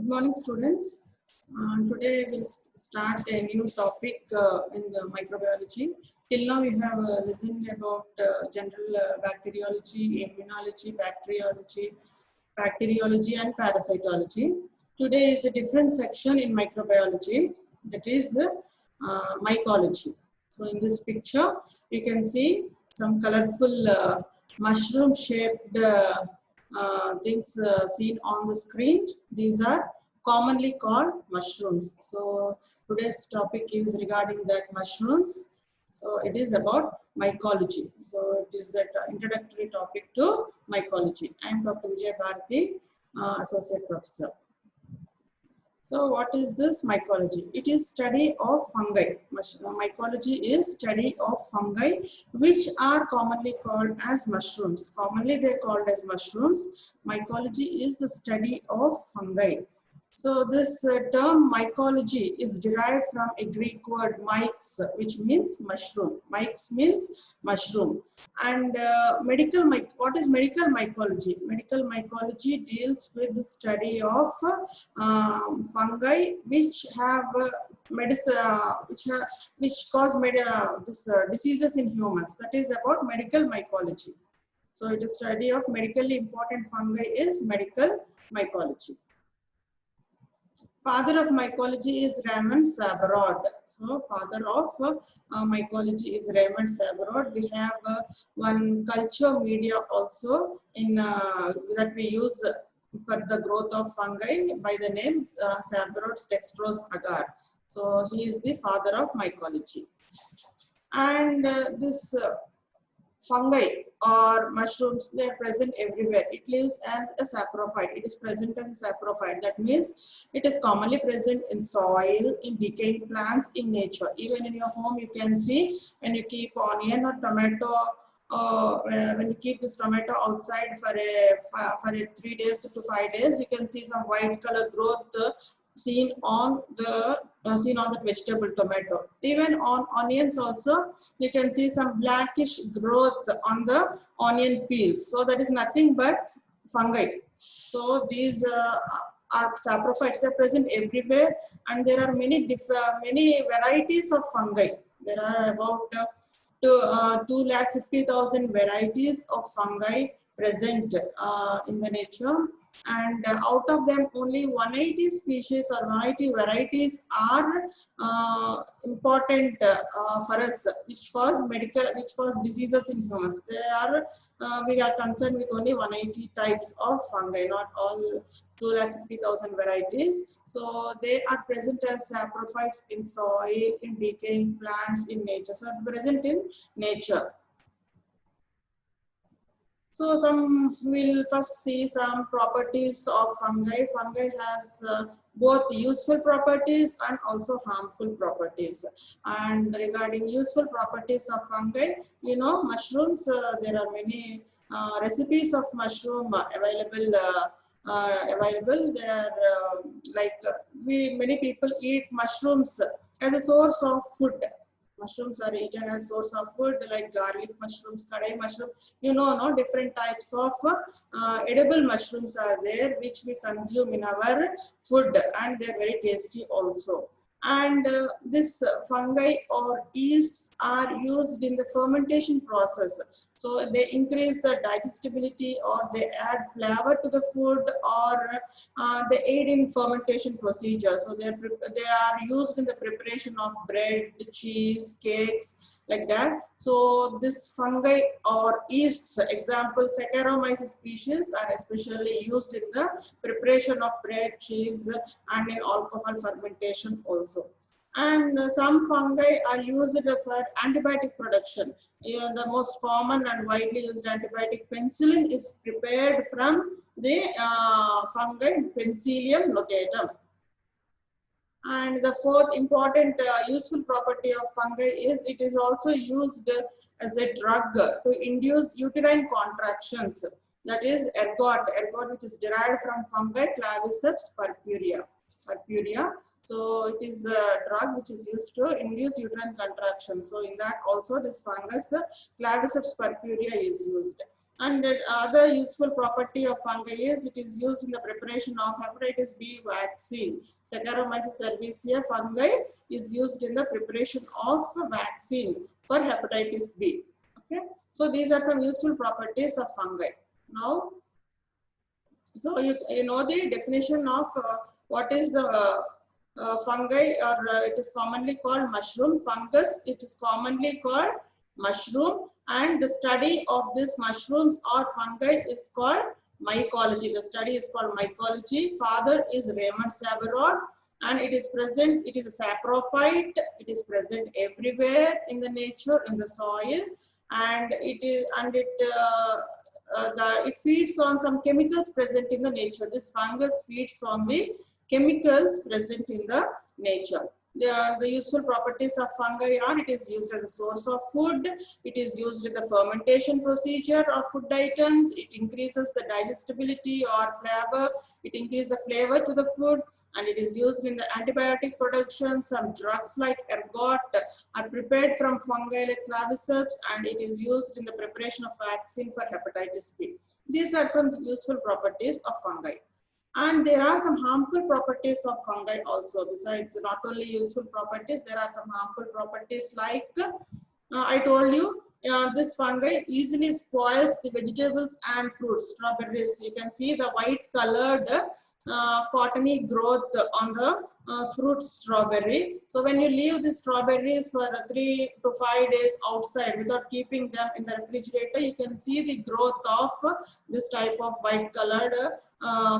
Good morning, students. Today we'll start a new topic in the microbiology. Till now, we have listened about general bacteriology, immunology, bacteriology, and parasitology. Today is a different section in microbiology, that is mycology. So, in this picture, you can see some colorful mushroom-shaped things seen on the screen. These are commonly called mushrooms. So today's topic is regarding that mushrooms. So it is about mycology. So it is an introductory topic to mycology. I am Dr. Vijay Bharati, Associate Professor. So what is this mycology? It is study of fungi. Mycology is study of fungi which are commonly called as mushrooms. Commonly they are called as mushrooms. Mycology is the study of fungi. So this term mycology is derived from a Greek word myx, which means mushroom. Myx means mushroom. And what is medical mycology? Medical mycology deals with the study of fungi which have which cause diseases in humans. That is about medical mycology. So it is study of medically important fungi is medical mycology. Father of mycology is Raymond Sabarot. So, father of mycology is Raymond Sabarot. We have one culture media also in that we use for the growth of fungi by the name Sabarot's dextrose agar. So, he is the father of mycology. And this fungi or mushrooms, they are present everywhere. It lives as a saprophyte. It is present as a saprophyte. That means it is commonly present in soil, in decaying plants, in nature. Even in your home, you can see when you keep onion or tomato, when you keep this tomato outside for a 3 days to 5 days, you can see some white color growth seen on the vegetable tomato. Even on onions also, you can see some blackish growth on the onion peels. So that is nothing but fungi. So these are saprophytes. They are present everywhere, and there are many varieties of fungi. There are about 250,000 varieties of fungi present in the nature. And out of them, only 180 species or 180 varieties are important for us, which cause diseases in humans. We are concerned with only 180 types of fungi, not all 250,000 varieties. So they are present as saprophytes in soil, in decaying plants, in nature. So present in nature. So we'll first see some properties of fungi. Fungi has both useful properties and also harmful properties. And regarding useful properties of fungi, you know, mushrooms, there are many recipes of mushroom available. There many people eat mushrooms as a source of food. Mushrooms are eaten as source of food like garlic mushrooms, kadai mushroom. You know, no different types of edible mushrooms are there which we consume in our food, and they're very tasty also. And this fungi or yeasts are used in the fermentation process. So they increase the digestibility, or they add flavor to the food, or they aid in fermentation procedure. So they are used in the preparation of bread, cheese, cakes, like that. So this fungi or yeasts, example Saccharomyces species, are especially used in the preparation of bread, cheese, and in alcohol fermentation also. And some fungi are used for antibiotic production. The most common and widely used antibiotic penicillin is prepared from the fungi Penicillium notatum. And the fourth important useful property of fungi is it is also used as a drug to induce uterine contractions. That is ergot, which is derived from fungi Claviceps purpurea. So it is a drug which is used to induce uterine contraction. So in that also this fungus Claviceps purpurea is used. And the other useful property of fungi is it is used in the preparation of hepatitis B vaccine. Saccharomyces cerevisiae fungi is used in the preparation of vaccine for hepatitis B. Okay, so these are some useful properties of fungi. Now, so you know the definition of what is fungi, or it is commonly called mushroom. Fungus, it is commonly called mushroom, and the study of these mushrooms or fungi is called mycology. The study is called mycology. Father is Raymond Savarot, and it is present, it is a saprophyte, it is present everywhere in the nature, in the soil, and it feeds on some chemicals present in the nature. This fungus feeds on the chemicals present in the nature. The useful properties of fungi are it is used as a source of food, it is used in the fermentation procedure of food items, it increases the digestibility or flavor, it increases the flavor to the food, and it is used in the antibiotic production. Some drugs like ergot are prepared from fungi like claviceps, and it is used in the preparation of vaccine for hepatitis B. These are some useful properties of fungi. And there are some harmful properties of fungi also. Besides not only useful properties, there are some harmful properties like I told you, this fungi easily spoils the vegetables and fruits. Strawberries, you can see the white colored cottony growth on the fruit strawberry. So when you leave the strawberries for 3 to 5 days outside without keeping them in the refrigerator, you can see the growth of this type of white colored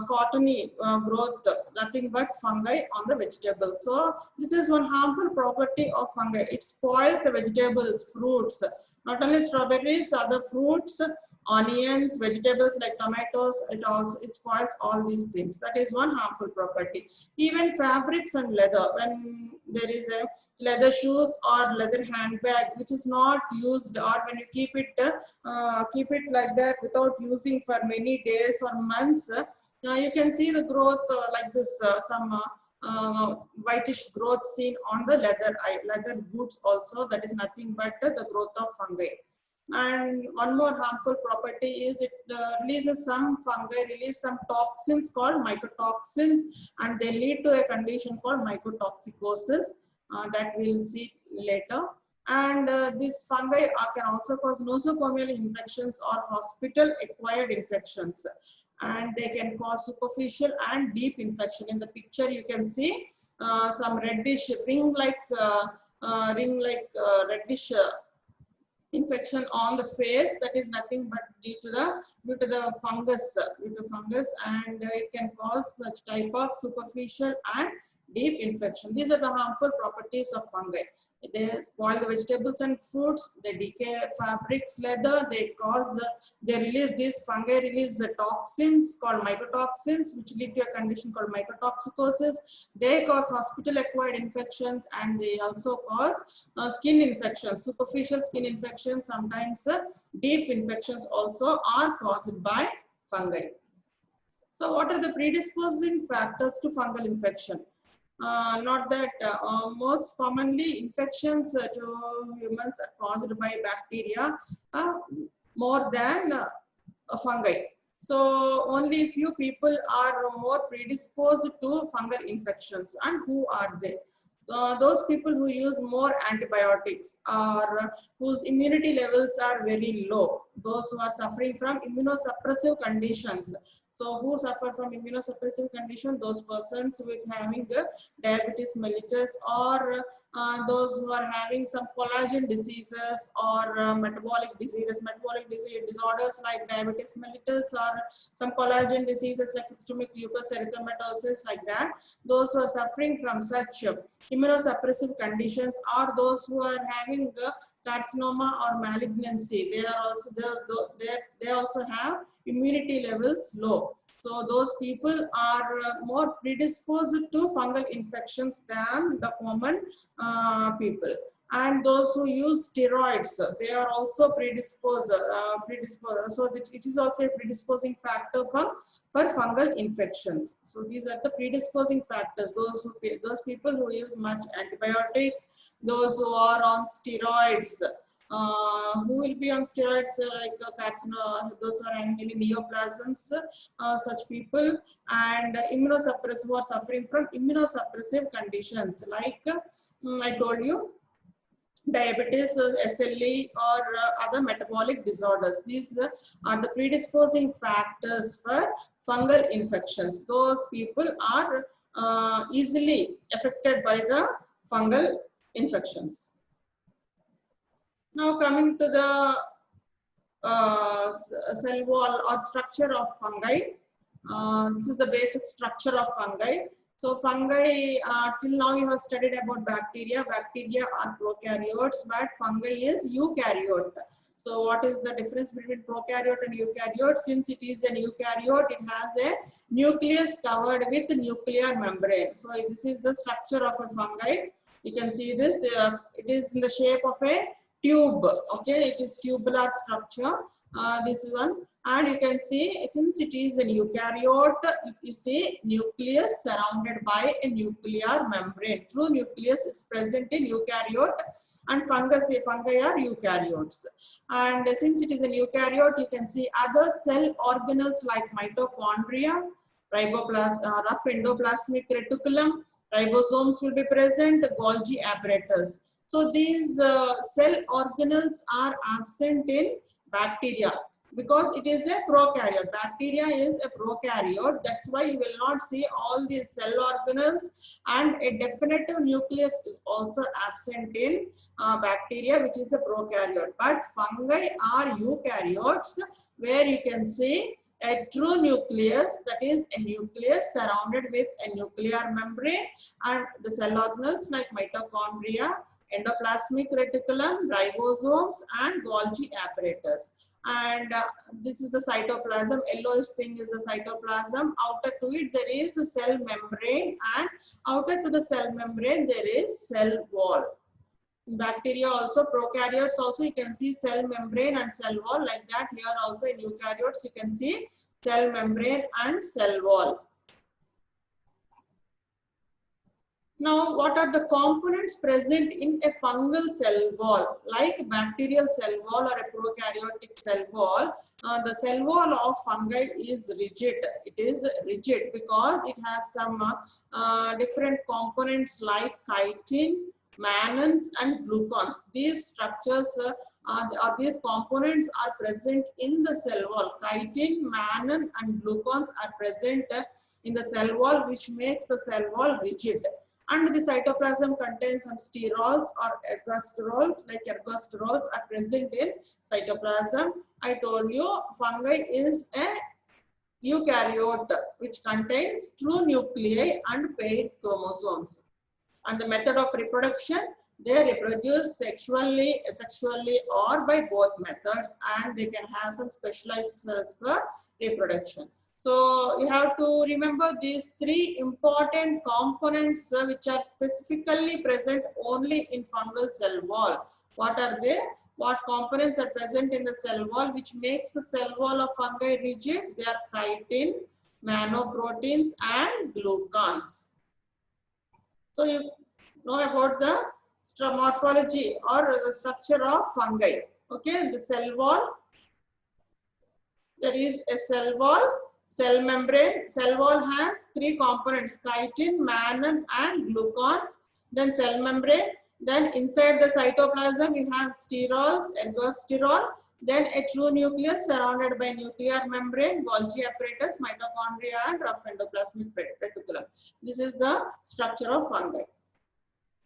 cottony growth, nothing but fungi on the vegetable. So this is one harmful property of fungi. It spoils the vegetables, fruits, not only strawberries, other fruits, onions, vegetables like tomatoes. It spoils all these things. That is one harmful property. Even fabrics and leather, when there is a leather shoes or leather handbag which is not used, or when you keep it like that without using for many days or months, you can see the growth like this, some whitish growth seen on the leather boots also. That is nothing but the growth of fungi. And one more harmful property is it releases some fungi release some toxins called mycotoxins, and they lead to a condition called mycotoxicosis that we'll see later. And these fungi can also cause nosocomial infections or hospital acquired infections, and they can cause superficial and deep infection. In the picture you can see some reddish ring-like reddish infection on the face. That is nothing but due to the fungus, and it can cause such type of superficial and deep infection. These are the harmful properties of fungi. They spoil the vegetables and fruits, they decay fabrics, leather, they release these fungi release toxins called mycotoxins, which lead to a condition called mycotoxicosis. They cause hospital acquired infections, and they also cause skin infections, superficial skin infections. Sometimes deep infections also are caused by fungi. So what are the predisposing factors to fungal infection? Not that most commonly infections to humans are caused by bacteria more than fungi. So only few people are more predisposed to fungal infections. And who are they? Those people who use more antibiotics or whose immunity levels are very low, those who are suffering from immunosuppressive conditions. So who suffer from immunosuppressive condition? Those persons with having diabetes mellitus, or those who are having some collagen diseases or metabolic disorders like diabetes mellitus, or some collagen diseases like systemic lupus erythematosus, like that. Those who are suffering from such immunosuppressive conditions, or those who are having carcinoma or malignancy, they also have immunity levels low. So those people are more predisposed to fungal infections than the common people. And those who use steroids, they are also predisposed. So that it is also a predisposing factor for fungal infections. So these are the predisposing factors. Those people who use much antibiotics, those who are on steroids, who will be on steroids like those are having any neoplasms, such people, and immunosuppressive who are suffering from immunosuppressive conditions like I told you, diabetes, SLE, or other metabolic disorders. These are the predisposing factors for fungal infections. Those people are easily affected by the fungal infections. Now coming to the cell wall or structure of fungi. This is the basic structure of fungi. So fungi, till now you have studied about bacteria. Bacteria are prokaryotes, but fungi is eukaryote. So what is the difference between prokaryote and eukaryote? Since it is an eukaryote, it has a nucleus covered with nuclear membrane. So this is the structure of a fungi. You can see this. It is in the shape of a tube. Okay, it is tubular structure. This is one. And you can see, since it is a eukaryote, you see nucleus surrounded by a nuclear membrane. True nucleus is present in eukaryote, and fungi are eukaryotes. And since it is an eukaryote, you can see other cell organelles like mitochondria, rough endoplasmic reticulum, ribosomes will be present, Golgi apparatus. So these cell organelles are absent in bacteria, because it is a prokaryote. Bacteria is a prokaryote. That's why you will not see all these cell organelles, and a definitive nucleus is also absent in bacteria, which is a prokaryote. But fungi are eukaryotes, where you can see a true nucleus, that is a nucleus surrounded with a nuclear membrane, and the cell organelles like mitochondria, endoplasmic reticulum, ribosomes, and Golgi apparatus. And this is the cytoplasm. Yellowish thing is the cytoplasm. Outer to it there is a cell membrane, and outer to the cell membrane there is cell wall. In bacteria also, prokaryotes also, you can see cell membrane and cell wall like that. Here also in eukaryotes you can see cell membrane and cell wall. Now, what are the components present in a fungal cell wall? Like bacterial cell wall or a prokaryotic cell wall, the cell wall of fungi is rigid. It is rigid because it has some different components like chitin, mannans, and glucans. These structures or these components are present in the cell wall. Chitin, mannan, and glucans are present in the cell wall, which makes the cell wall rigid. And the cytoplasm contains some sterols or ergosterols, like ergosterols are present in cytoplasm. I told you fungi is a eukaryote which contains true nuclei and paired chromosomes. And the method of reproduction, they reproduce sexually, asexually, or by both methods, and they can have some specialized cells for reproduction. So you have to remember these three important components which are specifically present only in fungal cell wall. What are they? What components are present in the cell wall which makes the cell wall of fungi rigid? They are chitin, manoproteins, and glucans. So you know about the morphology or the structure of fungi. Okay, the cell wall. There is a cell wall. Cell membrane. Cell wall has three components: chitin, mannan, and glucans. Then cell membrane. Then inside the cytoplasm we have sterols, ergosterol. Then a true nucleus surrounded by nuclear membrane, Golgi apparatus, mitochondria, and rough endoplasmic reticulum. This is the structure of fungi.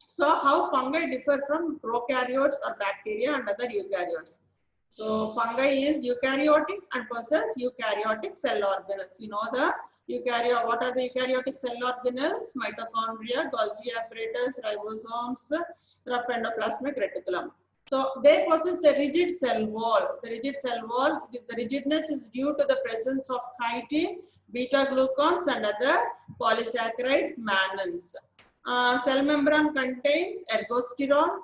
So how fungi differ from prokaryotes or bacteria and other eukaryotes? So fungi is eukaryotic and possess eukaryotic cell organelles. You know the eukaryote. What are the eukaryotic cell organelles? Mitochondria, Golgi apparatus, ribosomes, rough endoplasmic reticulum. So they possess a rigid cell wall. The rigid cell wall, the rigidness is due to the presence of chitin, beta glucans, and other polysaccharides, mannans. Cell membrane contains ergosterol,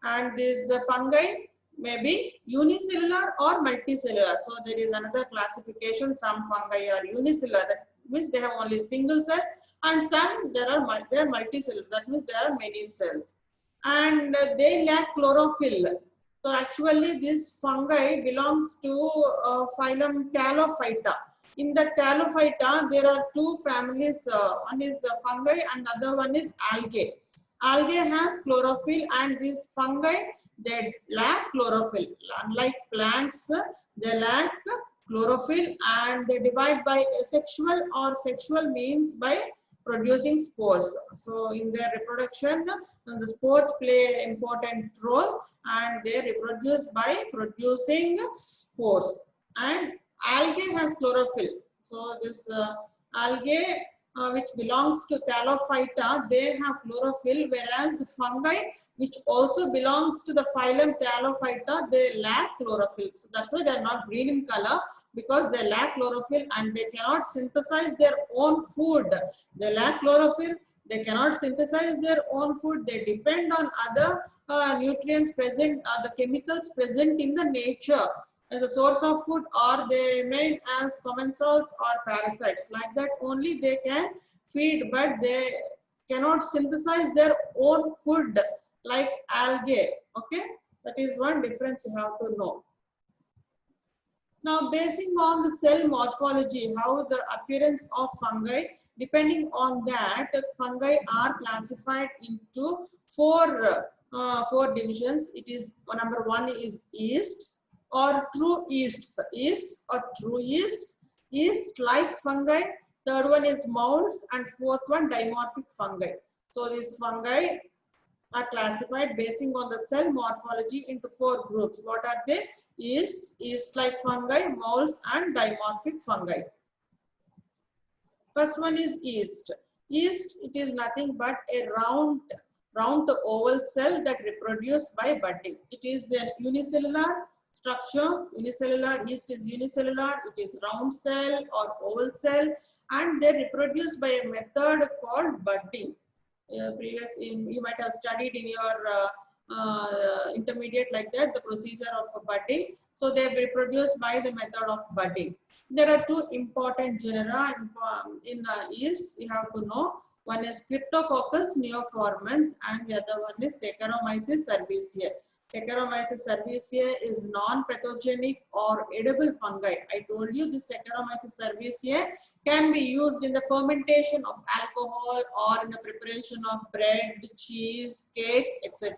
and these fungi may be unicellular or multicellular. So there is another classification. Some fungi are unicellular, that means they have only single cell, and some they are multicellular, that means there are many cells. And they lack chlorophyll. So actually this fungi belongs to phylum Thallophyta. In the Thallophyta, there are two families. One is the fungi and the other one is algae. Algae has chlorophyll, and these fungi, they lack chlorophyll. Unlike plants, they lack chlorophyll, and they divide by asexual or sexual means by producing spores. So in their reproduction, the spores play an important role, and they reproduce by producing spores. And algae has chlorophyll. So this algae which belongs to Thallophyta, they have chlorophyll, whereas fungi which also belongs to the phylum Thallophyta, they lack chlorophyll. So that's why they are not green in color, because they lack chlorophyll and they cannot synthesize their own food. They lack chlorophyll, they cannot synthesize their own food. They depend on other nutrients present, the chemicals present in the nature as a source of food, or they remain as commensals or parasites. Like that only they can feed, but they cannot synthesize their own food like algae. Okay, that is one difference you have to know. Now, basing on the cell morphology, how the appearance of fungi, depending on that, fungi are classified into four divisions. It is number one is yeasts or true yeasts, yeasts or true yeasts, yeast-like fungi. Third one is molds, and fourth one dimorphic fungi. So these fungi are classified basing on the cell morphology into four groups. What are they? Yeasts, yeast-like fungi, molds, and dimorphic fungi. First one is yeast. Yeast, it is nothing but a round to oval cell that reproduces by budding. It is a unicellular structure. Unicellular, yeast is unicellular. It is round cell or oval cell, and they reproduce by a method called budding. You might have studied in your intermediate like that, the procedure of budding. So they reproduce by the method of budding. There are two important genera in yeasts you have to know. One is Cryptococcus neoformans and the other one is Saccharomyces cerevisiae. Saccharomyces cerevisiae is non-pathogenic or edible fungi. I told you this Saccharomyces cerevisiae can be used in the fermentation of alcohol or in the preparation of bread, cheese, cakes, etc.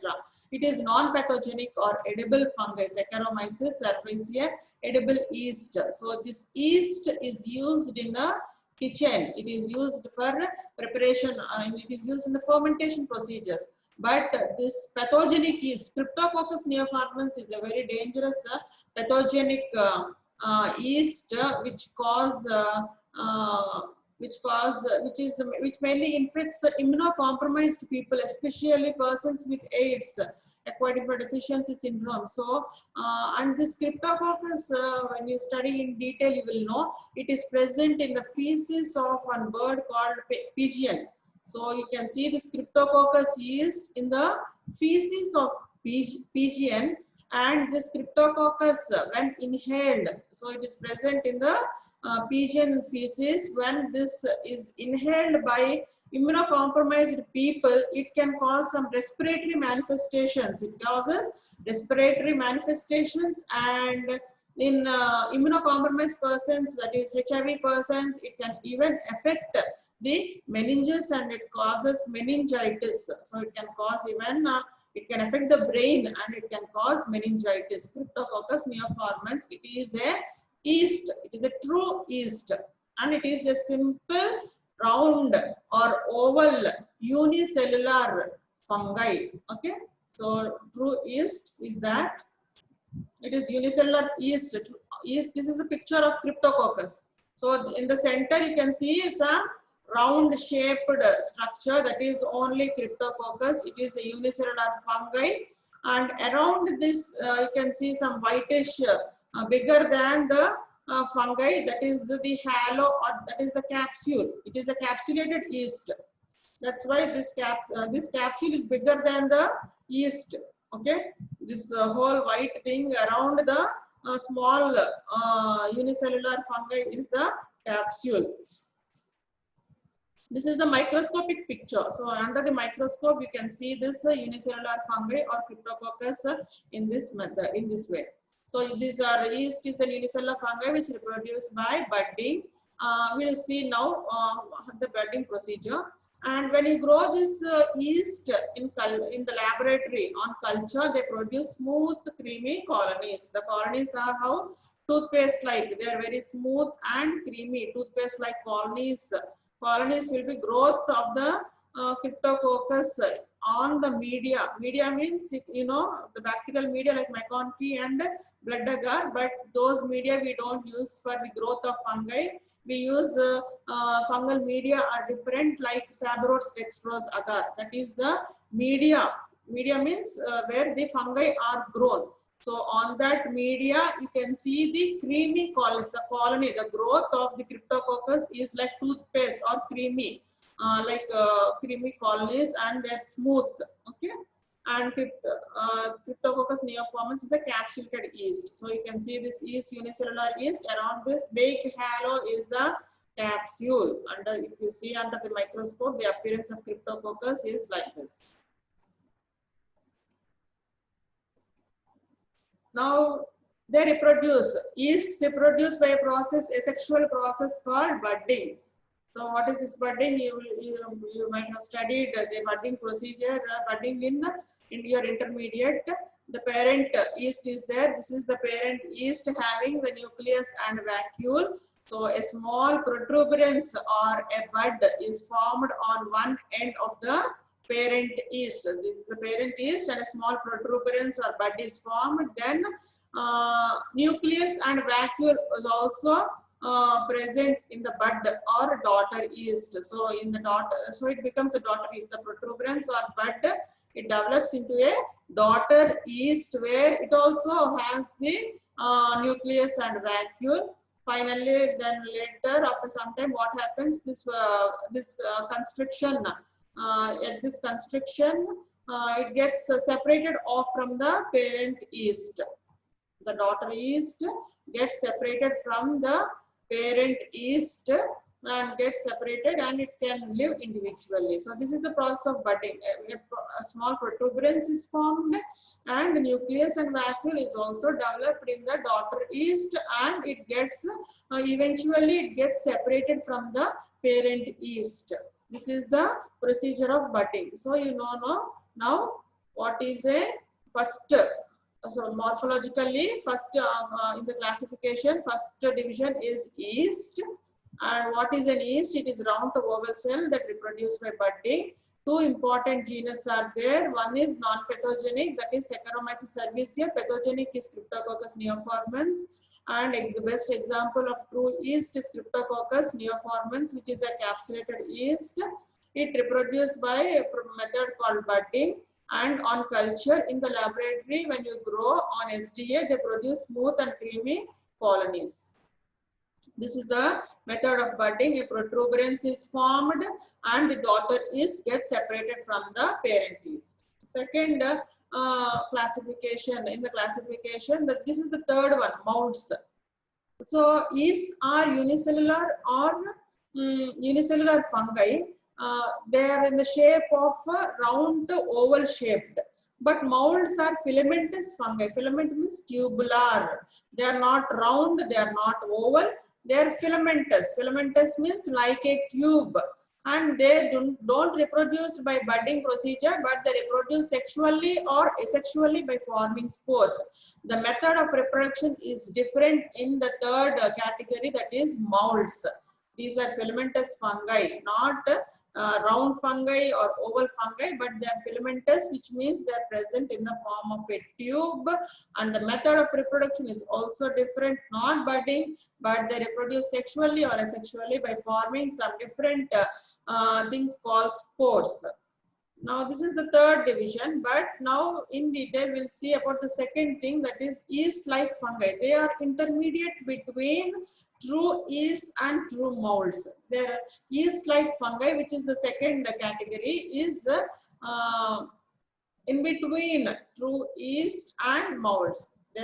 It is non-pathogenic or edible fungi. Saccharomyces cerevisiae, edible yeast. So this yeast is used in the kitchen. It is used for preparation and it is used in the fermentation procedures. But this pathogenic yeast, Cryptococcus neoformans, is a very dangerous pathogenic yeast which mainly infects immunocompromised people, especially persons with AIDS, acquired immunodeficiency syndrome. So, and this Cryptococcus, when you study in detail, you will know it is present in the feces of one bird called pigeon. So you can see this Cryptococcus yeast in the feces of pigeon, and this Cryptococcus when inhaled, so it is present in the pigeon feces. When this is inhaled by immunocompromised people, it can cause some respiratory manifestations. It causes respiratory manifestations, and in immunocompromised persons, that is HIV persons, it can even affect the meninges and it causes meningitis. So it can cause even it can affect the brain and it can cause meningitis. Cryptococcus neoformans, it is a yeast. It is a true yeast, and it is a simple round or oval unicellular fungi. Okay, so true yeast is that it is unicellular yeast. This is a picture of Cryptococcus. So in the center you can see some round shaped structure, that is only Cryptococcus. It is a unicellular fungi, and around this you can see some whitish bigger than the fungi, that is the halo, or that is the capsule. It is a capsulated yeast. That's why this capsule is bigger than the yeast. Okay, this whole white thing around the small unicellular fungi is the capsule. This is the microscopic picture. So under the microscope, you can see this unicellular fungi or Cryptococcus in this method, in this way. So these are yeast is a unicellular fungi which reproduce by budding. We'll see now the budding procedure. And when you grow this yeast in the laboratory on culture, they produce smooth, creamy colonies. The colonies are how toothpaste like. They are very smooth and creamy, toothpaste like colonies. Colonies will be growth of the Cryptococcus on the media. Media means, you know, the bacterial media like McConkie and blood agar, but those media we don't use for the growth of fungi. We use fungal media are different like Sabouraud's dextrose agar. That is the media. Media means where the fungi are grown. So on that media, you can see the creamy colonies, the colony, the growth of the Cryptococcus is like toothpaste or creamy, creamy colonies, and they're smooth, okay? And Cryptococcus neoformans is a capsulated yeast. So you can see this yeast, unicellular yeast, around this big halo is the capsule. If you see under the microscope, the appearance of Cryptococcus is like this. Now they reproduce. Yeasts reproduce by a process, a sexual process called budding. So what is this budding? You might have studied the budding procedure, budding in your intermediate. The parent yeast is there. This is the parent yeast having the nucleus and vacuole. So a small protuberance or a bud is formed on one end of the parent yeast. This is the parent yeast, and a small protuberance or bud is formed. Then nucleus and vacuole is also present in the bud or daughter yeast. So in the daughter, so it becomes a daughter yeast. The protuberance or bud, it develops into a daughter yeast where it also has the nucleus and vacuole. Finally, then later after some time, what happens? This constriction. At this constriction, it gets separated off from the parent yeast. The daughter yeast gets separated from the parent yeast and gets separated, and it can live individually. So this is the process of budding. A small protuberance is formed, and the nucleus and vacuole is also developed in the daughter yeast, and it gets eventually it gets separated from the parent yeast. This is the procedure of budding. So you know now what is a first. So morphologically, first in the classification, first division is yeast. And what is an yeast? It is round to oval cell that reproduce by budding. Two important genus are there. One is non-pathogenic, that is Saccharomyces cerevisiae. Pathogenic is Cryptococcus neoformans. And the best example of true yeast is Cryptococcus neoformans, which is a capsulated yeast. It reproduces by a method called budding. And on culture in the laboratory, when you grow on SDA, they produce smooth and creamy colonies. This is the method of budding. A protuberance is formed and the daughter yeast gets separated from the parent yeast. Second classification, in the classification, this is the third one, molds. So yeasts are unicellular or unicellular fungi. They are in the shape of round oval shaped, but molds are filamentous fungi. Filament means tubular. They are not round, they are not oval, they are filamentous. Filamentous means like a tube, and they don't reproduce by budding procedure, but they reproduce sexually or asexually by forming spores. The method of reproduction is different in the third category, that is molds. These are filamentous fungi, not round fungi or oval fungi, but they are filamentous, which means they are present in the form of a tube. And the method of reproduction is also different, not budding, but they reproduce sexually or asexually by forming some different things called spores. Now this is the third division, but now in detail we'll see about the second thing, that is yeast-like fungi. They are intermediate between true yeast and true molds. Their yeast-like fungi, which is the second category, is in between true yeast and molds. They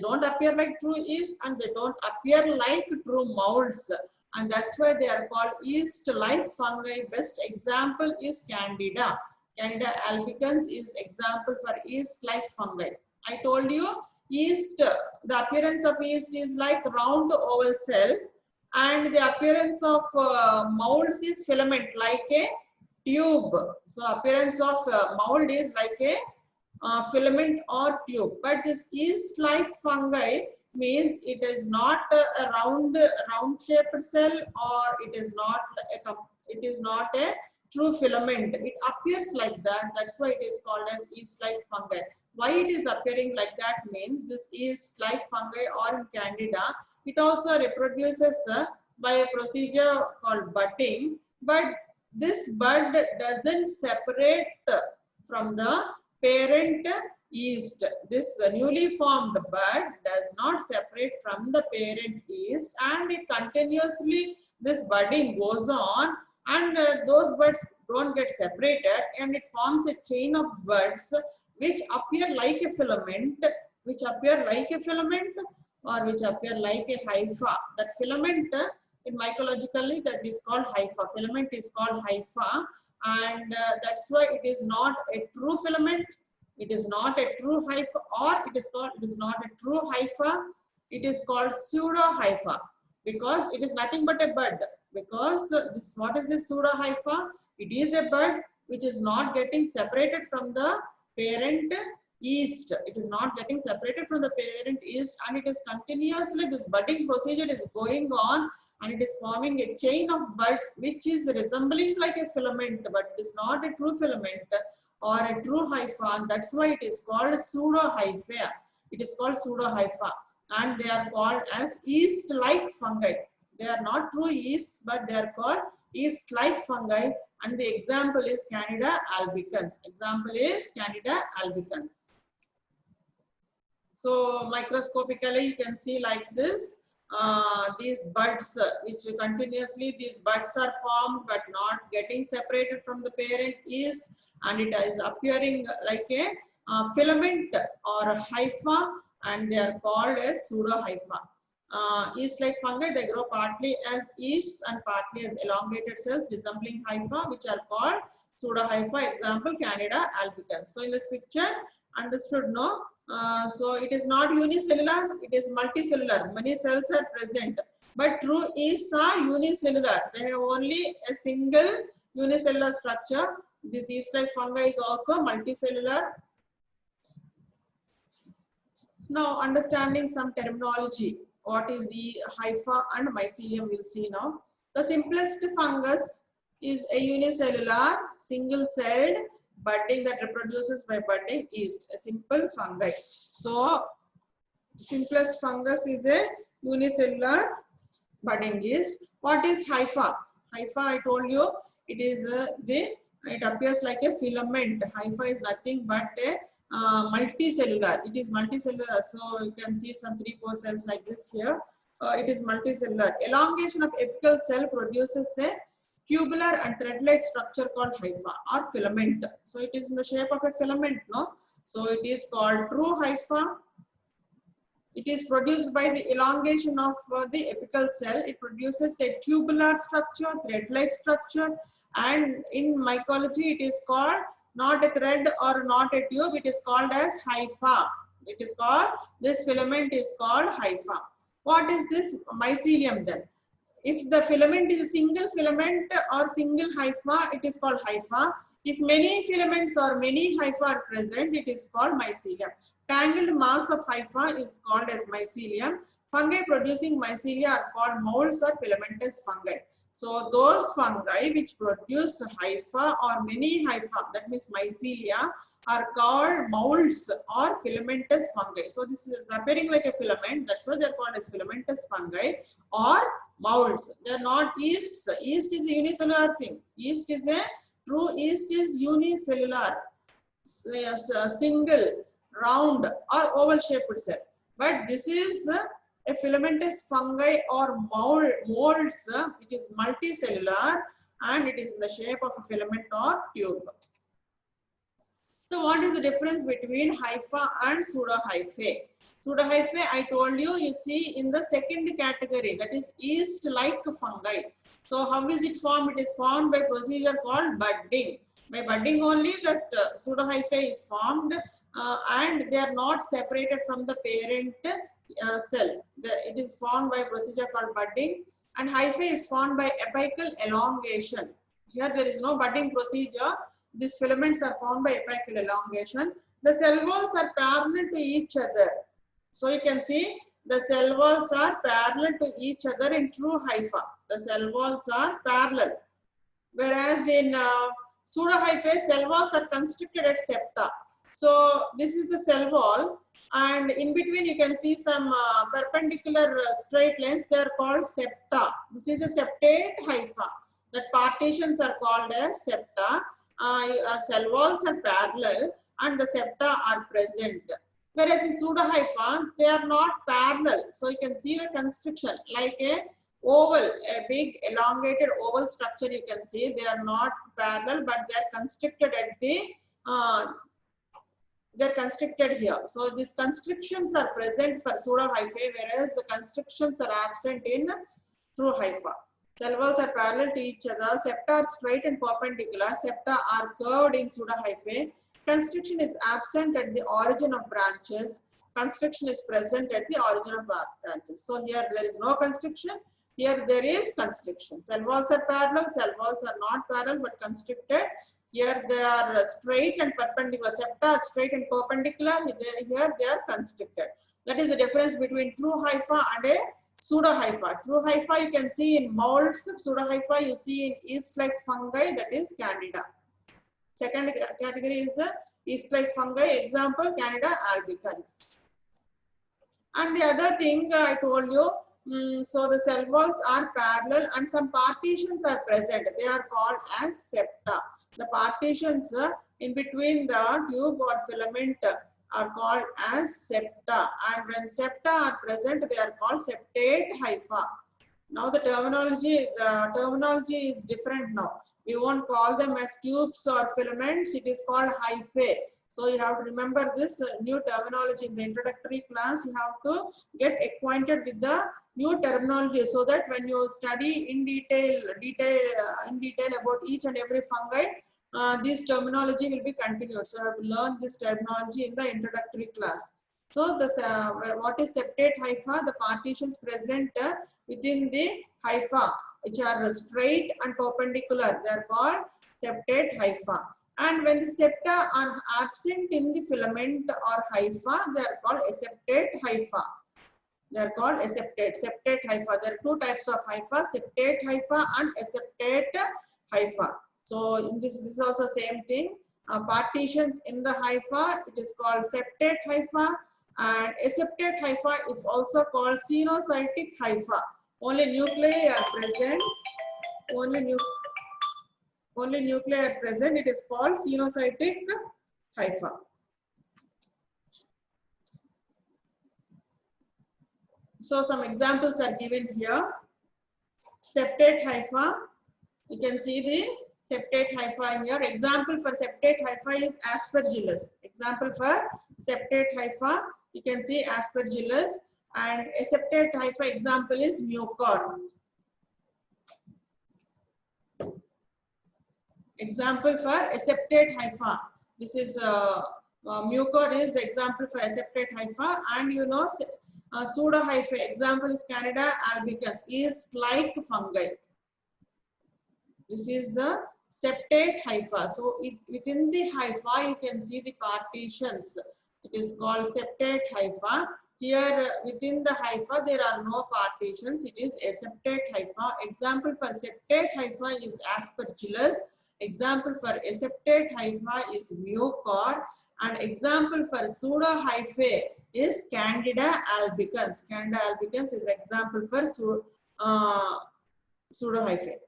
don't appear like true yeast and they don't appear like true molds. and that's why they are called yeast-like fungi. Best example is Candida. Candida albicans is example for yeast-like fungi. I told you yeast, the appearance of yeast is like round oval cell, and the appearance of molds is filament like a tube. So appearance of mold is like a filament or tube. But this yeast-like fungi means it is not a round shaped cell, or it is not a true filament. It appears like that. That's why it is called as yeast-like fungi. Why it is appearing like that means this yeast-like fungi or in Candida, it also reproduces by a procedure called budding. But this bud doesn't separate from the parent yeast. This newly formed bud does not separate from the parent yeast, and it continuously, this budding goes on, and those buds don't get separated, and it forms a chain of buds which appear like a filament, or which appear like a hypha. That filament in mycologically, that is called hypha. Filament is called hypha, and that's why it is not a true filament. It is not a true hypha, or it is not a true hypha. It is called pseudo hypha, because it is nothing but a bud. Because what is this pseudo hypha? It is a bud which is not getting separated from the parent yeast. It is not getting separated from the parent yeast, and it is continuously, this budding procedure is going on, and it is forming a chain of buds which is resembling like a filament, but it is not a true filament or a true hypha, and that's why it is called pseudo hypha. It is called pseudo hypha, and they are called as yeast-like fungi. They are not true yeasts, but they are called yeast-like fungi, and the example is Candida albicans. Example is Candida albicans. So microscopically you can see like this. These buds, which continuously these buds are formed but not getting separated from the parent yeast, and it is appearing like a filament or a hypha, and they are called as pseudo hypha. Yeast-like fungi, they grow partly as yeasts and partly as elongated cells resembling hypha, which are called pseudo hypha. Example, Candida albicans. So in this picture, understood, no? So it is not unicellular, it is multicellular. Many cells are present, but true yeasts are unicellular. They have only a single unicellular structure. This yeast-like fungi is also multicellular. Now, understanding some terminology. What is the hypha and mycelium, we'll see now. The simplest fungus is a unicellular, single-celled budding that reproduces by budding yeast, a simple fungi. So, simplest fungus is a unicellular budding yeast. What is hypha? Hypha, I told you, it is it appears like a filament. Hypha is nothing but a multicellular. It is multicellular. So you can see some 3-4 cells like this here. It is multicellular. Elongation of apical cell produces a tubular and thread-like structure called hypha or filament. So it is in the shape of a filament, no? So it is called true hypha. It is produced by the elongation of the apical cell. It produces a tubular structure, thread-like structure, and in mycology it is called not a thread or not a tube. It is called as hypha. It is called, this filament is called hypha. What is this mycelium then? If the filament is a single filament or single hypha, it is called hypha. If many filaments or many hypha are present, it is called mycelium. Tangled mass of hypha is called as mycelium. Fungi producing mycelia are called molds or filamentous fungi. So those fungi which produce hypha or many hypha, that means mycelia, are called molds or filamentous fungi. So this is appearing like a filament, that's why they are called as filamentous fungi or molds. They are not yeasts. Yeast is a unicellular thing. Yeast is a true yeast is unicellular, single, round or oval shaped cell. But this is a filamentous fungi or molds, which is multicellular, and it is in the shape of a filament or tube. So what is the difference between hypha and pseudo hyphae? Pseudohyphae, I told you, you see in the second category, that is yeast-like fungi. So how is it formed? It is formed by procedure called budding. By budding only that pseudohyphae is formed, and they are not separated from the parent cell. It is formed by procedure called budding, and hyphae is formed by apical elongation. Here there is no budding procedure. These filaments are formed by apical elongation. The cell walls are parallel to each other. So you can see the cell walls are parallel to each other in true hypha. The cell walls are parallel. Whereas in pseudohyphae, cell walls are constricted at septa. So this is the cell wall, and in between you can see some perpendicular straight lines. They are called septa. This is a septate hypha. The partitions are called as septa. Cell walls are parallel and the septa are present. Whereas in pseudohypha, they are not parallel. So you can see the constriction like a oval, a big elongated oval structure you can see. They are not parallel, but they are constricted at the, they are constricted here. So these constrictions are present for pseudohyphae, whereas the constrictions are absent in true hypha. Cell walls are parallel to each other. Septa are straight and perpendicular. Septa are curved in pseudohyphae. Constriction is absent at the origin of branches. Constriction is present at the origin of branches. So here there is no constriction. Here there is constriction. Cell walls are parallel. Cell walls are not parallel but constricted. Here they are straight and perpendicular. Septa are straight and perpendicular. Here they are constricted. That is the difference between true hypha and a pseudohypha. True hypha you can see in molds. Pseudohypha you see in yeast-like fungi, that is Candida. Second category is the yeast-like fungi. Example, Candida albicans. And the other thing I told you, so the cell walls are parallel and some partitions are present. They are called as septa. The partitions in between the tube or filament are called as septa. And when septa are present, they are called septate hypha. Now the terminology is different now. We won't call them as tubes or filaments. It is called hyphae. So you have to remember this new terminology in the introductory class. You have to get acquainted with the new terminology so that when you study in detail about each and every fungi, this terminology will be continued. So you have to learn this terminology in the introductory class. So this, what is septate hypha? The partitions present within the hypha, which are straight and perpendicular, they are called septate hypha. And when the septa are absent in the filament or hypha, they are called aseptate hypha. They are called septate hypha. There are two types of hypha, septate hypha and aseptate hypha. So in this is also same thing. Partitions in the hypha, it is called septate hypha, and aseptate hypha is also called cenocytic hypha. Only nuclei are present. Only nuclei are present. It is called cenocytic hypha. So some examples are given here. Septate hypha. You can see the septate hypha here. Example for septate hypha is Aspergillus. Example for septate hypha, you can see Aspergillus. And aseptate hypha example is Mucor. Example for aseptate hypha. This is Mucor is example for aseptate hypha, and you know pseudohyphae example is Candida albicans, is like fungi. This is the septate hypha. So within the hypha you can see the partitions. It is called septate hypha. Here within the hypha there are no partitions. It is aseptate hypha. Example for septate hypha is Aspergillus. Example for aseptate hypha is Mucor. And example for pseudohyphae is Candida albicans. Candida albicans is example for pseudohyphae.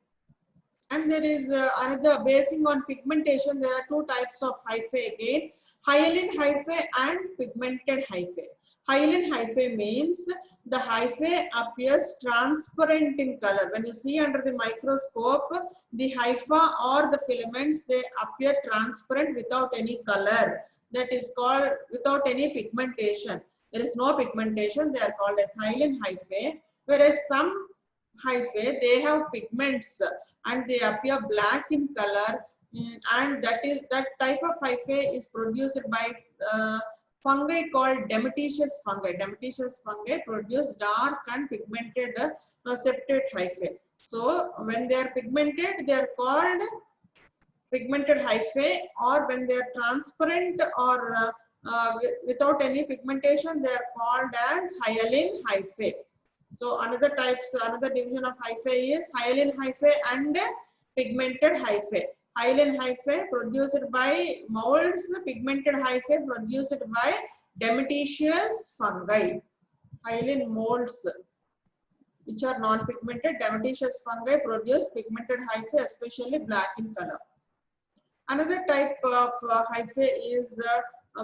And there is another, basing on pigmentation, there are two types of hyphae again, hyaline hyphae and pigmented hyphae. Hyaline hyphae means the hyphae appears transparent in color. When you see under the microscope, the hypha or the filaments, they appear transparent without any color. That is called without any pigmentation. there is no pigmentation, they are called as hyaline hyphae. Whereas some hyphae, they have pigments and they appear black in color, and that type of hyphae is produced by fungi called Demotechious fungi. Demotechious fungi produce dark and pigmented septate hyphae. So when they are pigmented, they are called pigmented hyphae, or when they are transparent or without any pigmentation, they are called as hyaline hyphae. So another division of hyphae is hyaline hyphae and pigmented hyphae. Hyaline hyphae produced by molds, pigmented hyphae produced by Demotechious fungi. Hyaline molds, which are non-pigmented, Demotechious fungi produce pigmented hyphae, especially black in color. Another type of hyphae is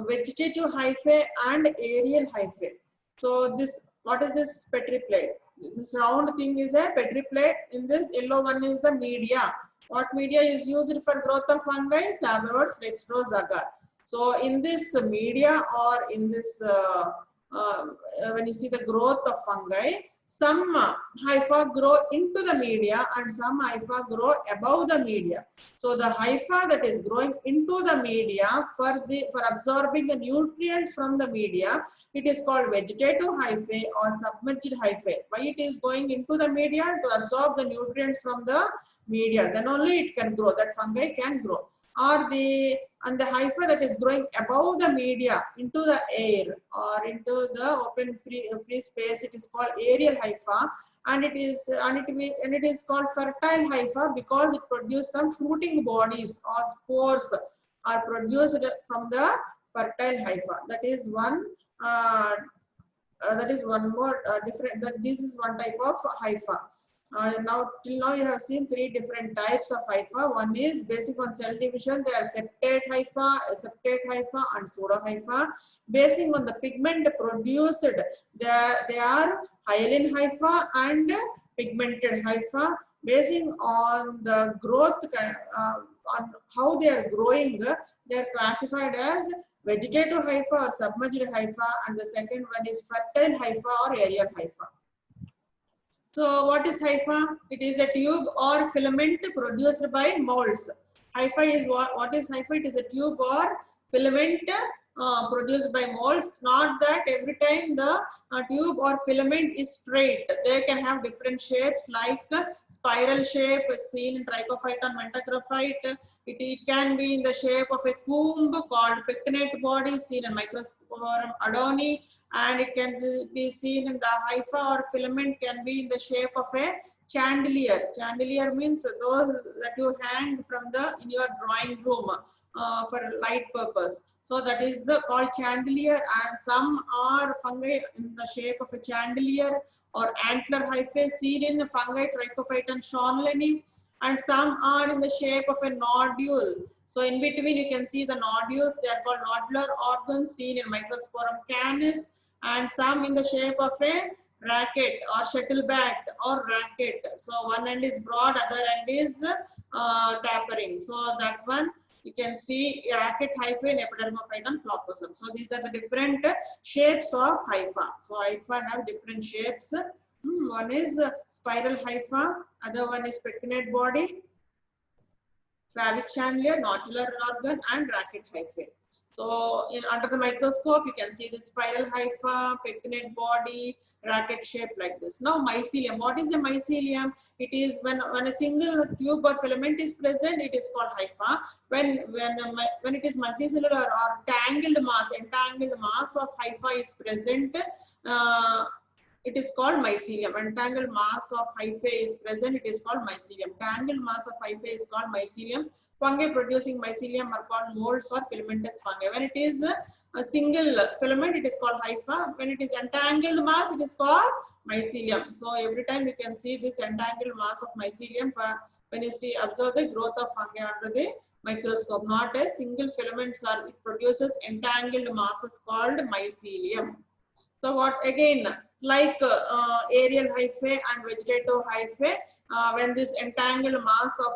vegetative hyphae and aerial hyphae. So what is this Petri plate? This round thing is a Petri plate. In this yellow one is the media. What media is used for growth of fungi? Sabots, dextrose, agar. So in this media, or in this when you see the growth of fungi, some hypha grow into the media and some hypha grow above the media. So the hypha that is growing into the media for absorbing the nutrients from the media, it is called vegetative hyphae or submerged hyphae. Why it is going into the media? To absorb the nutrients from the media. Then only it can grow. That fungi can grow. Or the hypha that is growing above the media into the air or into the open free space, it is called aerial hypha, and it is called fertile hypha because it produces some fruiting bodies or spores are produced from the fertile hypha. That is one more different. This is one type of hypha. Till now you have seen three different types of hypha. One is basic on cell division. They are septate hypha, aseptate hypha, and pseudohypha. Basing on the pigment produced, they are hyaline hypha and pigmented hypha. Basing on the growth, on how they are growing, they are classified as vegetative hypha or submerged hypha, and the second one is fertile hypha or aerial hypha. So what is hypha? It is a tube or filament produced by molds. Hypha is what is hypha? It is a tube or filament produced by molds. Not that every time the tube or filament is straight. They can have different shapes like spiral shape seen in Trichophyton Mentacrophyte. It can be in the shape of a comb called pectinate body seen in Microsporum adoni, and it can be seen in the hypha or filament can be in the shape of a chandelier. Chandelier means those that you hang from in your drawing room for light purpose. So that is called chandelier, and some are fungi in the shape of a chandelier or antler hyphae seen in fungi Trichophyton schonleni, and some are in the shape of a nodule. So in between you can see the nodules. They are called nodular organs seen in Microsporum canis, and some in the shape of a racket or shuttle bat or racket. So one end is broad, other end is tapering. So that one you can see racket hyphae in Epidermophyton flocosum. So these are the different shapes of hypha. So hypha have different shapes. One is spiral hypha, other one is pectinate body, fabric chandelier, nodular organ, and racket hyphae. So under the microscope, you can see the spiral hypha, pectinate body, racket shape like this. Now mycelium. What is a mycelium? It is when a single tube or filament is present, it is called hypha. When it is multicellular or entangled mass of hypha is present, it is called mycelium. Entangled mass of hyphae is present, it is called mycelium. Tangled mass of hyphae is called mycelium. Fungi producing mycelium are called molds or filamentous fungi. When it is a single filament, it is called hypha. When it is entangled mass, it is called mycelium. So every time you can see this entangled mass of mycelium when you observe the growth of fungi under the microscope. Not a single filaments it produces entangled masses called mycelium. So what again, like aerial hyphae and vegetative hyphae, when this entangled mass of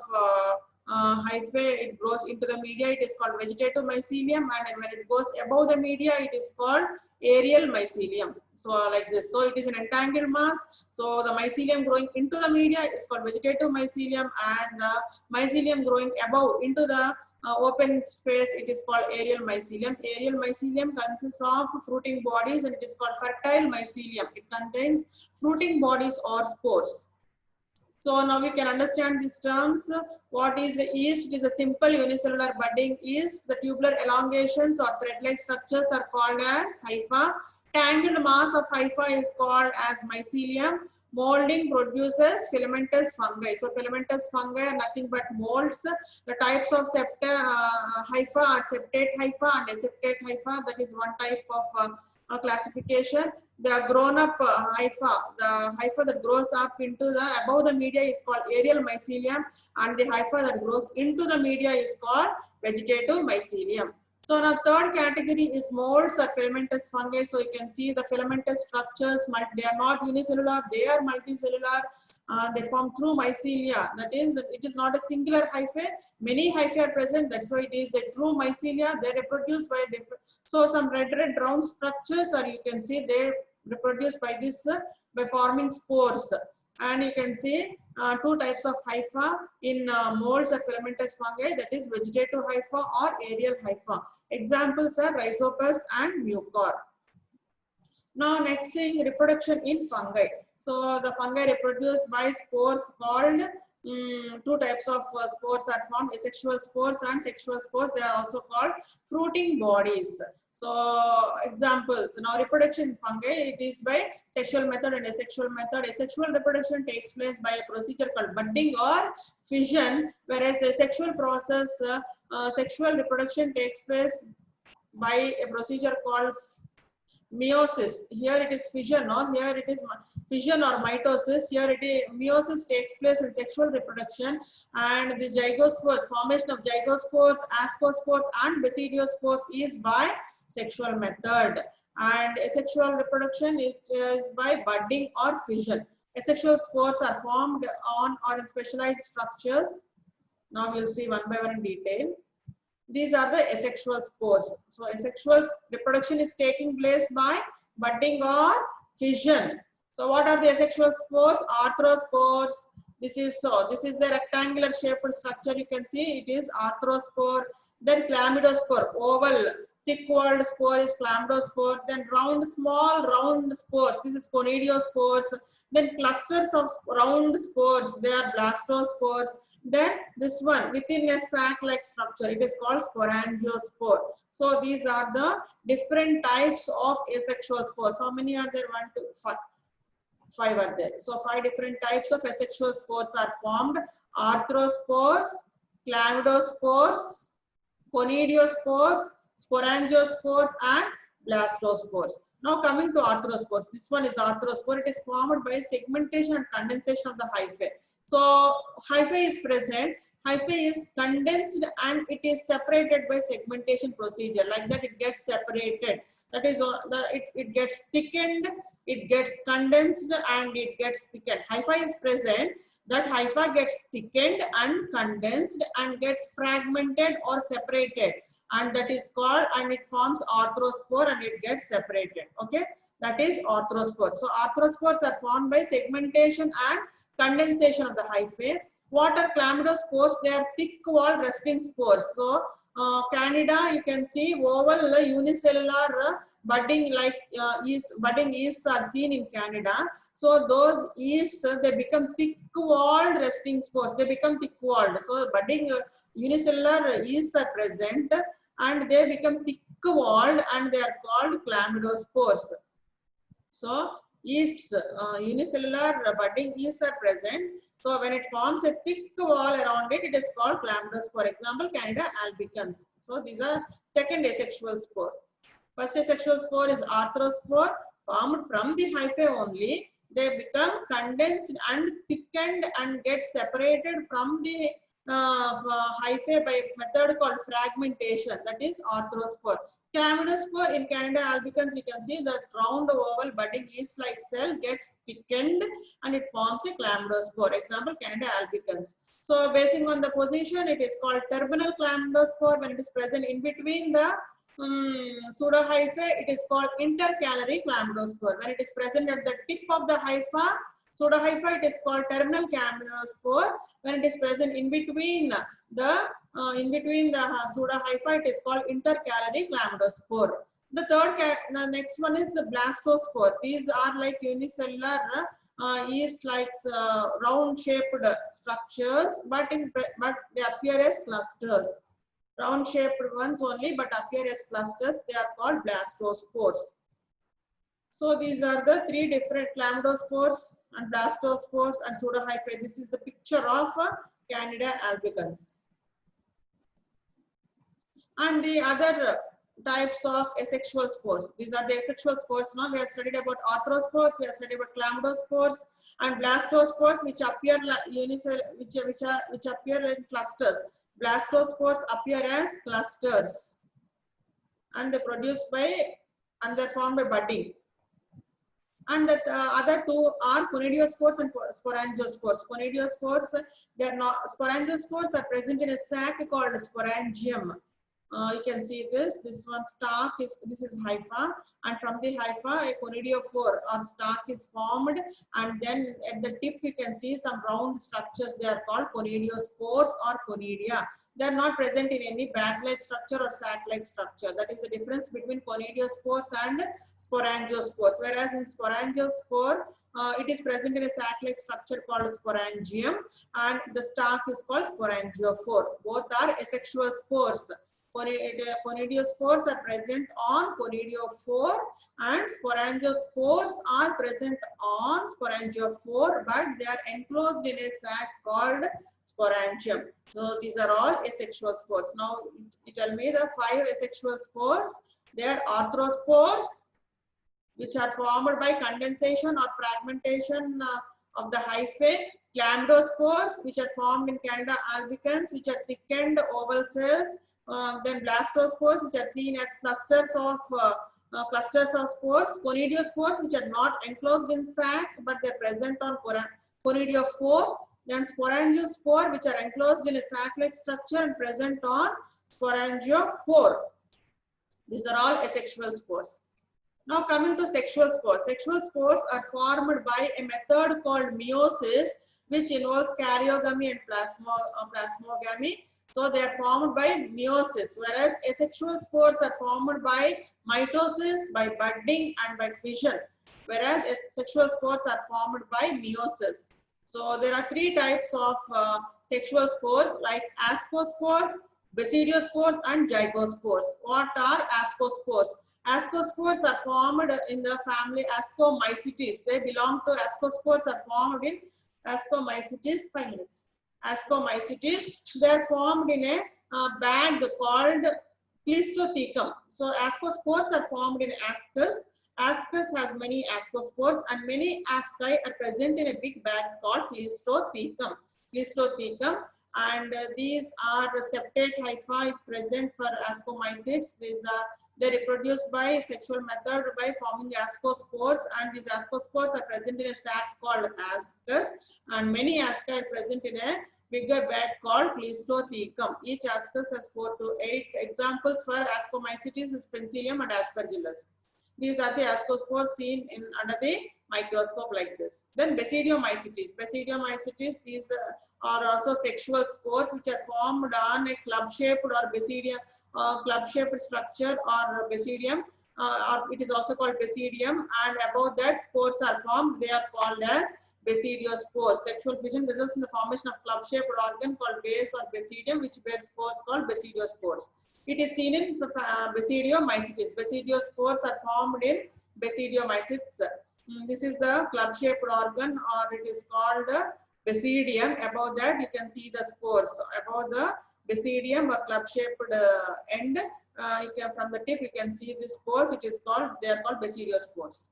hyphae it grows into the media, it is called vegetative mycelium, and when it goes above the media, it is called aerial mycelium. So like this. So it is an entangled mass. So the mycelium growing into the media is called vegetative mycelium, and the mycelium growing above into the open space, it is called aerial mycelium. Aerial mycelium consists of fruiting bodies, and it is called fertile mycelium. It contains fruiting bodies or spores. So now we can understand these terms. What is a yeast? It is a simple unicellular budding yeast. The tubular elongations or thread-like structures are called as hypha. Tangled mass of hypha is called as mycelium. Molding produces filamentous fungi. So filamentous fungi are nothing but molds. The types of hypha are septate hypha and aseptate hypha. That is one type of classification. The grown up hypha, the hypha that grows up into the above the media is called aerial mycelium, and the hypha that grows into the media is called vegetative mycelium. So now third category is molds or filamentous fungi. So you can see the filamentous structures, they are not unicellular, they are multicellular. They form through mycelia. That is, it is not a singular hyphae. Many hyphae are present. That's why it is a true mycelia. They reproduce by different. So some red round structures, or you can see they reproduce by this by forming spores. And you can see two types of hypha in molds or filamentous fungi. That is vegetative hypha or aerial hypha. Examples are Rhizopus and Mucor. Now next thing, reproduction in fungi. So the fungi reproduce by spores called, two types of spores are formed, asexual spores and sexual spores. They are also called fruiting bodies. So examples, now reproduction in fungi, it is by sexual method and asexual method. Asexual reproduction takes place by a procedure called budding or fission, whereas a sexual process, sexual reproduction takes place by a procedure called meiosis. Here it is fission, or here it is fission or mitosis. Here it is meiosis takes place in sexual reproduction, and the zygospores, formation of zygospores, ascospores and basidiospores is by sexual method, and asexual reproduction is by budding or fission. Asexual spores are formed on or in specialized structures. Now we'll see one by one in detail. These are the asexual spores. So asexual reproduction is taking place by budding or fission. So what are the asexual spores? Arthrospores. This is a rectangular shaped structure. You can see it is arthrospore. Then chlamydospore, oval, thick-walled spore is chlamydospore. Then small round spores. This is conidiospores. Then clusters of round spores. They are blastospores. Then this one within a sac-like structure, it is called sporangiospore. So these are the different types of asexual spores. How many are there? 1, 2, 5. 5 are there. So 5 different types of asexual spores are formed: arthrospores, chlamydospores, conidiospores, sporangiospores, and blastospores. Now coming to arthrospores. This one is arthrospore. It is formed by segmentation and condensation of the hyphae. So hyphae is present. Hyphae is condensed and it is separated by segmentation procedure. Like that, it gets separated. That is, it gets thickened, it gets condensed, and it gets thickened. Hyphae is present. That hypha gets thickened and condensed and gets fragmented or separated, and that is called, and it forms arthrospore and it gets separated. Okay, that is arthrospore. So arthrospores are formed by segmentation and condensation of the hyphae. What are chlamydospores? They are thick-walled resting spores. So Candida, you can see oval unicellular budding budding yeasts are seen in Candida. So those yeasts, they become thick-walled resting spores. They become thick-walled. So budding unicellular yeasts are present and they become thick-walled and they are called chlamydospores. So yeasts, unicellular budding yeasts are present. So when it forms a thick wall around it, it is called chlamydospore. For example, Candida albicans. So these are second asexual spore. First asexual spore is arthrospore, formed from the hyphae only. They become condensed and thickened and get separated from the hyphae by a method called fragmentation. That is arthrospore. Chlamydospore in Candida albicans, you can see that round oval budding yeast-like cell gets thickened and it forms a chlamydospore. Example, Candida albicans. So basing on the position, it is called terminal chlamydospore when it is present in between the pseudohyphae, it is called intercalary chlamydospore. When it is present at the tip of the hypha, pseudohypha, it is called terminal chlamydospore. When it is present in between the pseudohypha, it is called intercalary chlamydospore. The next one is blastospore. These are like unicellular yeast like round shaped structures, but they appear as clusters. Round shaped ones only, but appear as clusters. They are called blastospores. So these are the three different chlamydospores and blastospores and pseudohyphae. This is the picture of Candida albicans. And the other types of asexual spores. These are the asexual spores. Now we have studied about arthrospores, we have studied about chlamydospores and blastospores, which appear which appear in clusters. Blastospores appear as clusters and they are formed by budding. And the other two are conidiospores and sporangiospores. Conidiospores, they are not, sporangiospores are present in a sac called sporangium. You can see this one stalk this is hypha, and from the hypha a conidiophore or stalk is formed, and then at the tip you can see some round structures. They are called conidiospores or conidia. They are not present in any bag-like structure or sac-like structure. That is the difference between conidiospores and sporangiospores. Whereas in sporangiospore, it is present in a sac-like structure called sporangium, and the stalk is called sporangiophore. Both are asexual spores. Conidiospores are present on conidiophore and sporangiospores are present on sporangiophore, but they are enclosed in a sac called sporangium. So these are all asexual spores. Now you tell me the 5 asexual spores. They are arthrospores, which are formed by condensation or fragmentation of the hyphae. Chlamydospores, which are formed in Candida albicans, which are thickened oval cells. Then blastospores, which are seen as clusters of spores. Conidiospores, which are not enclosed in sac, but they are present on conidiophore. Then sporangiospore, which are enclosed in a sac-like structure and present on sporangiophore. These are all asexual spores. Now coming to sexual spores. Sexual spores are formed by a method called meiosis, which involves karyogamy and plasmogamy. So they are formed by meiosis, whereas asexual spores are formed by mitosis, by budding and by fission, whereas sexual spores are formed by meiosis. So there are 3 types of sexual spores like ascospores, basidiospores and zygospores. What are ascospores? Ascospores are formed in the family Ascomycetes. They belong to ascospores are formed in Ascomycetes. 5 minutes. Ascomycetes, they are formed in a bag called Cleistothecum. So ascospores are formed in ascus. Ascus has many ascospores and many asci are present in a big bag called Cleistothecum. Cleistothecum, and these are septate hypha is present for ascomycetes. They reproduce by sexual method by forming ascospores, and these ascospores are present in a sac called ascus, and many asci are present in a bigger bag called Cleistothecum. Each ascus has 4 to 8 examples. For Ascomycetes is Penicillium and Aspergillus. These are the ascospores seen under the microscope like this. Then Basidiomycetes. Basidiomycetes, these are also sexual spores which are formed on a club-shaped or basidium, club-shaped structure or basidium, or it is also called basidium, and above that spores are formed. They are called as basidiospores. Sexual fission results in the formation of club-shaped organ called base or basidium, which bears spores called basidiospores. It is seen in Basidiomycetes. Basidiospores are formed in Basidiomycetes. This is the club-shaped organ, or it is called basidium. Above that, you can see the spores. Above the basidium or club-shaped end, from the tip, you can see the spores. They are called basidiospores.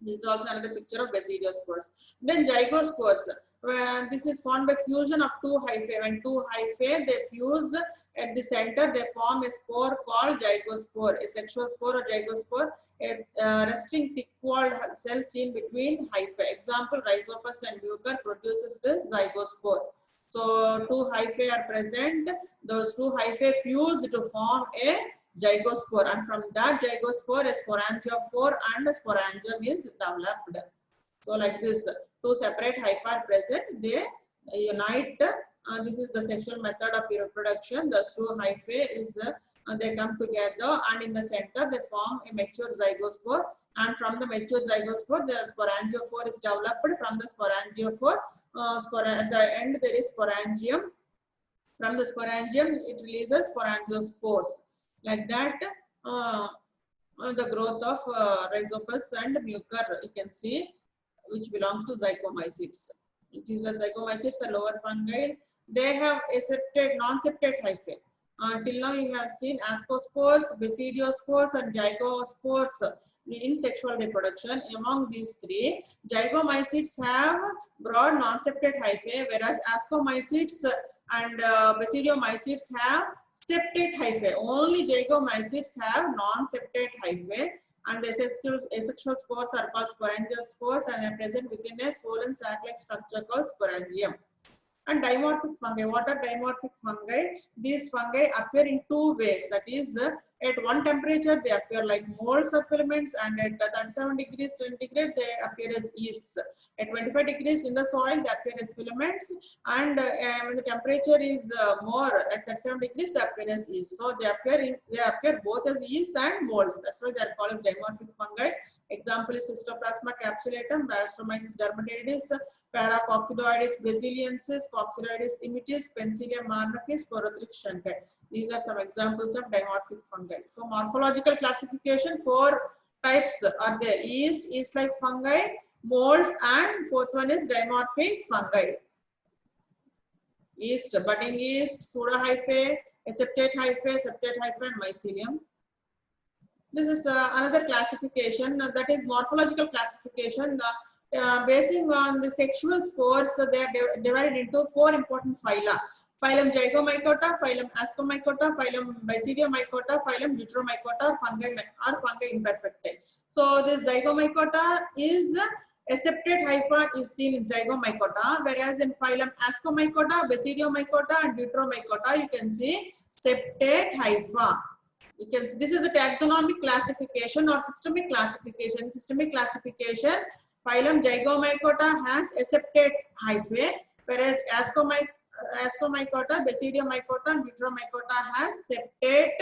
This is also another picture of basidiospores. Then zygospores. This is formed by fusion of 2 hyphae. When 2 hyphae they fuse at the center, they form a spore called zygospore, a sexual spore or zygospore, a resting thick-walled cell seen between hyphae. Example, Rhizopus and Mucor produces this zygospore. So 2 hyphae are present. Those 2 hyphae fuse to form a zygospore, and from that zygospore a sporangiophore and a sporangium is developed. So like this, two separate hyphae are present, they unite. This is the sexual method of reproduction. The two hyphae is they come together, and in the center they form a mature zygospore, and from the mature zygospore the sporangiophore is developed. From the sporangiophore, at the end there is sporangium. From the sporangium it releases sporangiospores. Like that, the growth of rhizopus and mucor you can see, which belongs to zygomycetes. It is a zygomycetes are lower fungi. They have aseptate, non-septate hyphae. Till now you have seen ascospores, basidiospores and zygospores in sexual reproduction. Among these three, zygomycetes have broad non-septate hyphae, whereas ascomycetes and basidiomycetes have septate hyphae. Only zygomycetes have non-septate hyphae, and the asexual spores are called sporangiospores and are present within a swollen sac-like structure called sporangium. And dimorphic fungi. What are dimorphic fungi? These fungi appear in two ways. That is, at one temperature they appear like molds or filaments, and at 37 degrees centigrade they appear as yeasts. At 25 degrees in the soil they appear as filaments, and when the temperature is more at 37 degrees they appear as yeast. So they appear both as yeast and molds. That's why they are called as dimorphic fungi. Example is Cystoplasma capsulatum, Blastomyces dermatitis, Paracoccidoides brasiliensis, Coccidoides imitis, Penicillium marnopis, Sporothric shankai. These are some examples of dimorphic fungi. So morphological classification, 4 types are there: yeast-like fungi, molds, and fourth one is dimorphic fungi. Yeast, budding yeast, pseudohyphae, aseptate hyphae, septate hyphae, and mycelium. This is another classification, that is morphological classification. Basing on the sexual spores, they are divided into 4 important phyla. Phylum Zygomycota, phylum Ascomycota, phylum Basidiomycota, phylum Deuteromycota, fungi imperfectae. So this Zygomycota is aseptate hypha is seen in Zygomycota, whereas in phylum Ascomycota, Basidiomycota, and Deuteromycota you can see septate hypha. You can see this is a taxonomic classification or systemic classification. Systemic classification, phylum Zygomycota has aseptate hyphae, whereas Ascomycota, Basidiomycota, and Deuteromycota has septate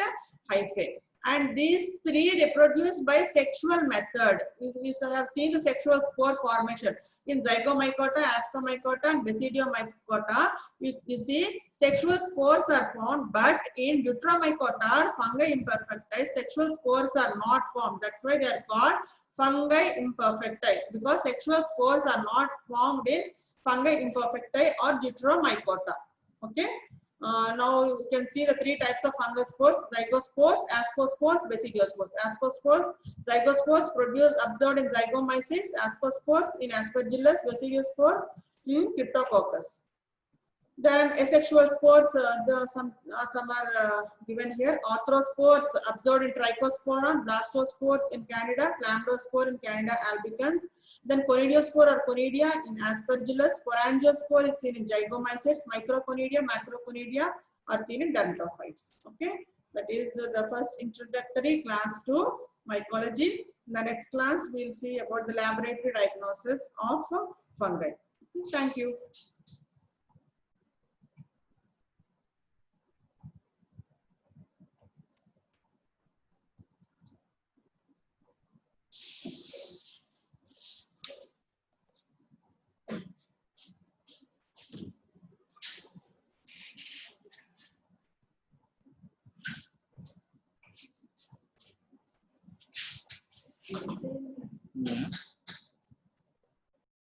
hyphae. And these 3 reproduce by sexual method. You have seen the sexual spore formation in Zygomycota, Ascomycota, and Basidiomycota. You see sexual spores are formed, but in Deuteromycota, fungi imperfectae, sexual spores are not formed. That's why they are called fungi imperfectae, because sexual spores are not formed in fungi imperfectae or Deuteromycota. Okay. Now you can see the 3 types of fungal spores: zygospores, ascospores, basidiospores. Ascospores, zygospores observed in zygomycetes, ascospores in aspergillus, basidiospores in cryptococcus. Then asexual spores, some are given here. Arthrospores observed in Trichospora, blastospores in Candida, chlamydospore in Candida albicans. Then conidiospore or conidia in Aspergillus. Sporangiospore is seen in Zygomycetes. Microconidia, macroconidia are seen in Dermatophytes. Okay, that is the first introductory class to mycology. In the next class, we will see about the laboratory diagnosis of fungi. Okay, thank you. Yeah.